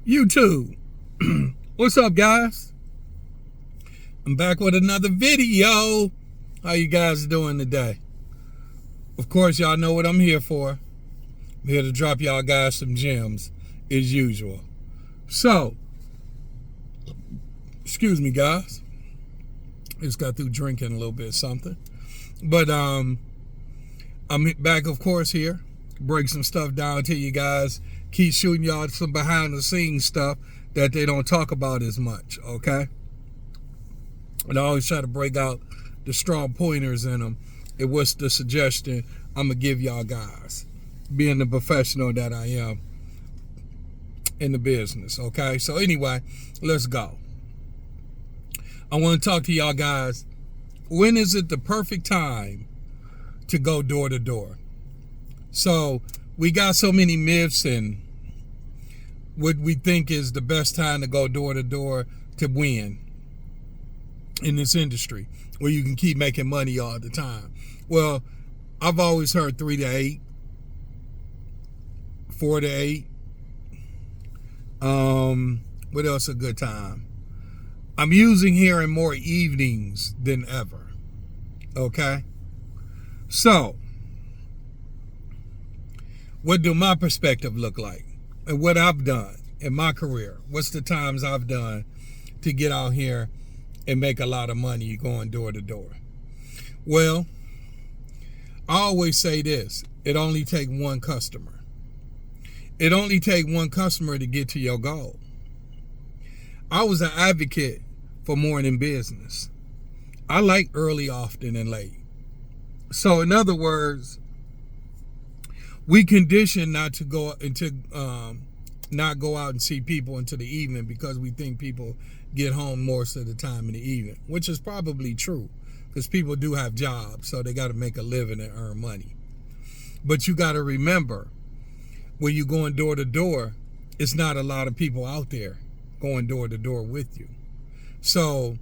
YouTube. What's up, guys? I'm back with another video. How you guys doing today? Of course, y'all know what I'm here for. I'm here to drop y'all guys some gems, as usual. So, excuse me, guys. Just got through drinking a little bit of something. But I'm back, of course, here. Break some stuff down to you guys. Keep shooting y'all some behind the scenes stuff that they don't talk about as much, okay? And I always try to break out the strong pointers in them. And what's the suggestion I'm going to give y'all guys, being the professional that I am in the business, okay? So anyway, let's go. I want to talk to y'all guys. When is it the perfect time to go door to door? So we got so many myths and what we think is the best time to go door to door to win in this industry where you can keep making money all the time. Well, I've always heard 3 to 8, 4 to 8. What else a good time? I'm using hearing more evenings than ever. Okay? So, what do my perspective look like? And what I've done in my career? What's the times I've done to get out here and make a lot of money going door to door? Well, I always say this. It only takes one customer. It only takes one customer to get to your goal. I was an advocate for morning business. I like early, often, and late. So in other words, we condition not to go into, not go out and see people into the evening because we think people get home most of the time in the evening, which is probably true because people do have jobs, so they got to make a living and earn money. But you got to remember, when you're going door to door, it's not a lot of people out there going door to door with you. So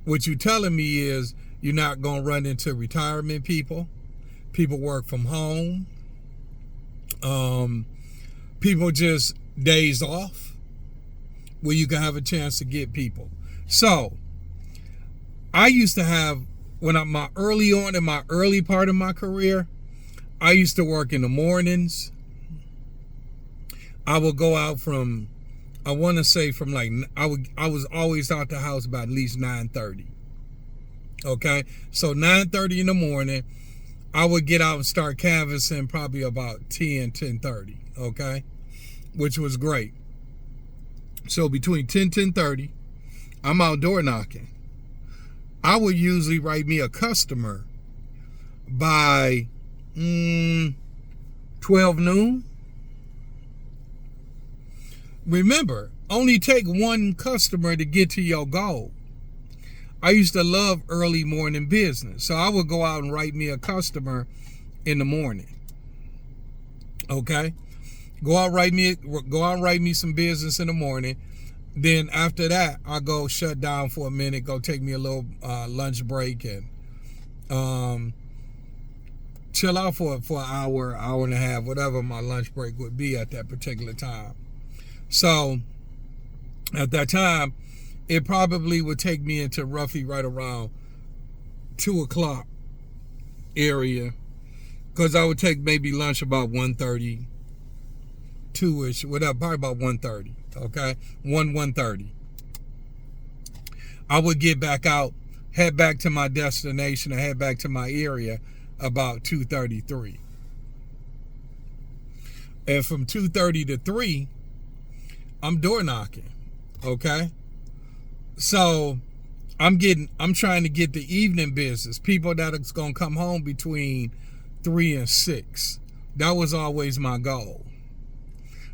what you're telling me is you're not going to run into retirement people. People work from home. People just days off where you can have a chance to get people. So I used to have, when I'm in my early part of my career, I used to work in the mornings. I would go out from, I want to say from like, I was always out the house about at least 9:30. Okay. So 9:30 in the morning, I would get out and start canvassing probably about 10:30. Okay. Which was great. So between 10:30, I'm out door knocking. I would usually write me a customer by 12 noon. Remember, only take one customer to get to your goal. I used to love early morning business. So I would go out and write me a customer in the morning. Okay? Go out write me some business in the morning. Then after that, I go shut down for a minute, go take me a little lunch break and chill out for an hour and a half, whatever my lunch break would be at that particular time. So at that time, it probably would take me into roughly right around 2 o'clock area, because I would take maybe lunch about 1:30, 2-ish, whatever, probably about 1:30, okay? 1:30. I would get back out, head back to my destination, and head back to my area about 2:33. And from 2:30 to 3, I'm door knocking, okay? So I'm trying to get the evening business, people that are going to come home between 3 and 6. That was always my goal.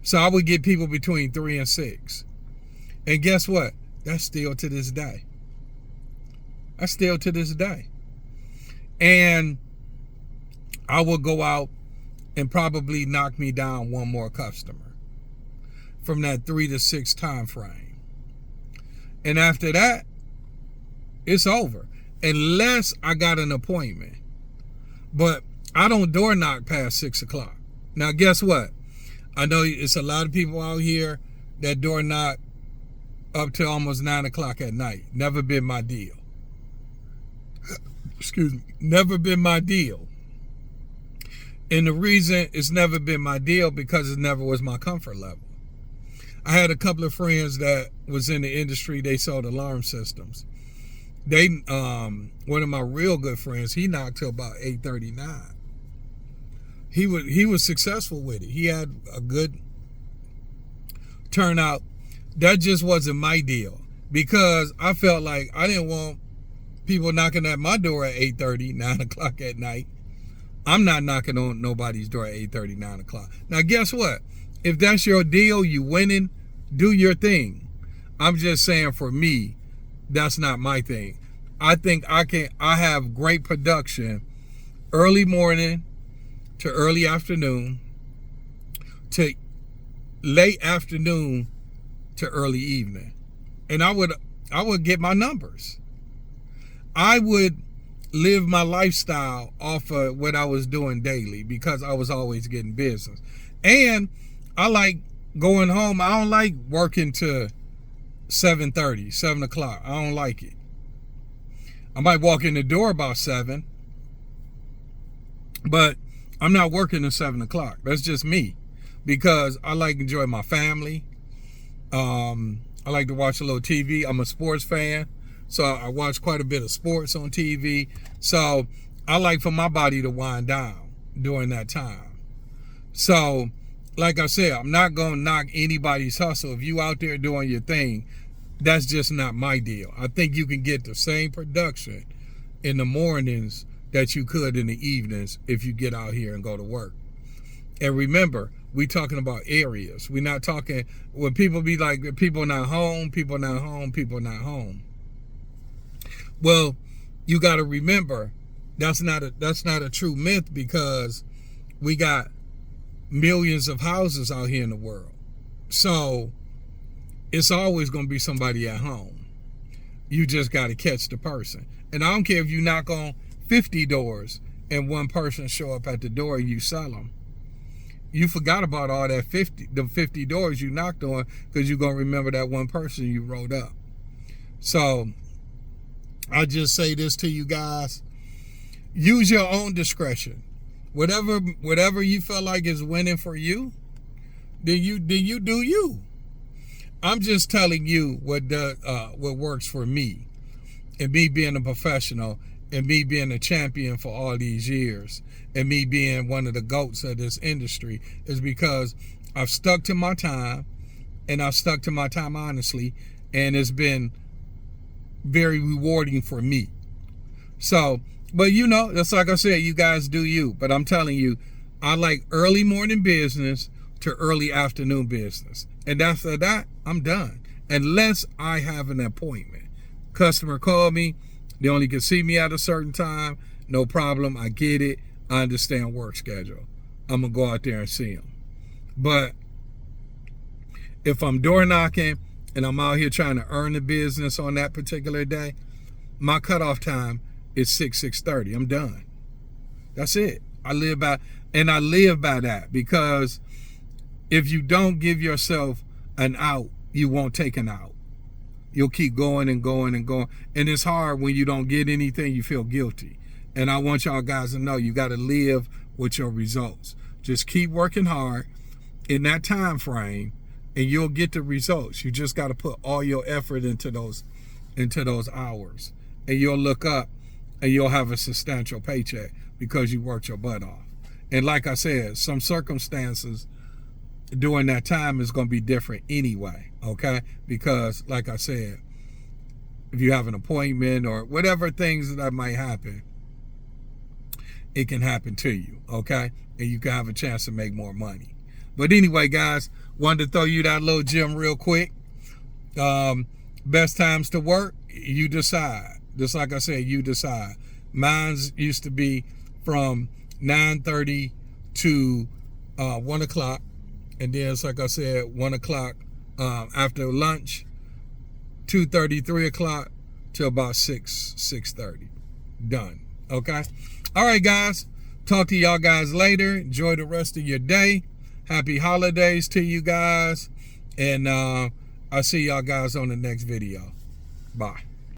So I would get people between 3 and 6. And guess what? That's still to this day. That's still to this day. And I would go out and probably knock me down one more customer from that 3 to 6 time frame. And after that, it's over. Unless I got an appointment. But I don't door knock past 6 o'clock. Now, guess what? I know it's a lot of people out here that door knock up to almost 9 o'clock at night. Never been my deal. Excuse me. Never been my deal. And the reason it's never been my deal because it never was my comfort level. I had a couple of friends that was in the industry. They sold alarm systems. They, one of my real good friends, he knocked till about 8:39. He was successful with it. He had a good turnout. That just wasn't my deal because I felt like I didn't want people knocking at my door at 8:30, 9 o'clock at night. I'm not knocking on nobody's door at 8:30, 9 o'clock. Now, guess what? If that's your deal, you winning, do your thing. I'm just saying for me, that's not my thing. I think I have great production early morning to early afternoon to late afternoon to early evening. And I would get my numbers. I would live my lifestyle off of what I was doing daily because I was always getting business. And I like going home. I don't like working to 7:30, 7 o'clock. I don't like it. I might walk in the door about 7, but I'm not working at 7 o'clock. That's just me because I like to enjoy my family. I like to watch a little TV. I'm a sports fan, so I watch quite a bit of sports on TV. So I like for my body to wind down during that time. So, like I said, I'm not going to knock anybody's hustle. If you out there doing your thing, that's just not my deal. I think you can get the same production in the mornings that you could in the evenings if you get out here and go to work. And remember, we talking about areas. We're not talking, when people be like, people not home, people not home, people not home. Well, you got to remember, that's not a true myth because we got millions of houses out here in the world. So it's always going to be somebody at home. You just got to catch the person. And I don't care if you knock on 50 doors and one person show up at the door and you sell them. You forgot about all that 50 doors you knocked on because you're going to remember that one person you wrote up. So I just say this to you guys. Use your own discretion. Whatever you feel like is winning for you, then you do you. I'm just telling you what works for me, and me being a professional, and me being a champion for all these years, and me being one of the GOATs of this industry is because I've stuck to my time, and I've stuck to my time honestly, and it's been very rewarding for me. So, but you know, that's like I said, you guys do you. But I'm telling you, I like early morning business to early afternoon business. And after that, I'm done. Unless I have an appointment. Customer called me. They only can see me at a certain time. No problem. I get it. I understand work schedule. I'm going to go out there and see them. But if I'm door knocking and I'm out here trying to earn the business on that particular day, my cutoff time is 6:30. I'm done. That's it. I live by that because if you don't give yourself an out, you won't take an out. You'll keep going and going and going. And it's hard when you don't get anything, you feel guilty. And I want y'all guys to know you got to live with your results. Just keep working hard in that time frame and you'll get the results. You just got to put all your effort into those hours. And you'll look up and you'll have a substantial paycheck because you worked your butt off. And like I said, some circumstances during that time is going to be different anyway, okay? Because like I said, if you have an appointment or whatever things that might happen, it can happen to you, okay? And you can have a chance to make more money. But anyway, guys, wanted to throw you that little gem real quick. Best times to work, you decide. Just like I said, you decide. Mine's used to be from 9:30 to 1 o'clock. And then it's like I said, 1 o'clock after lunch, 2:30, 3 o'clock to about 6:30. Done. Okay? All right, guys. Talk to y'all guys later. Enjoy the rest of your day. Happy holidays to you guys. And I'll see y'all guys on the next video. Bye.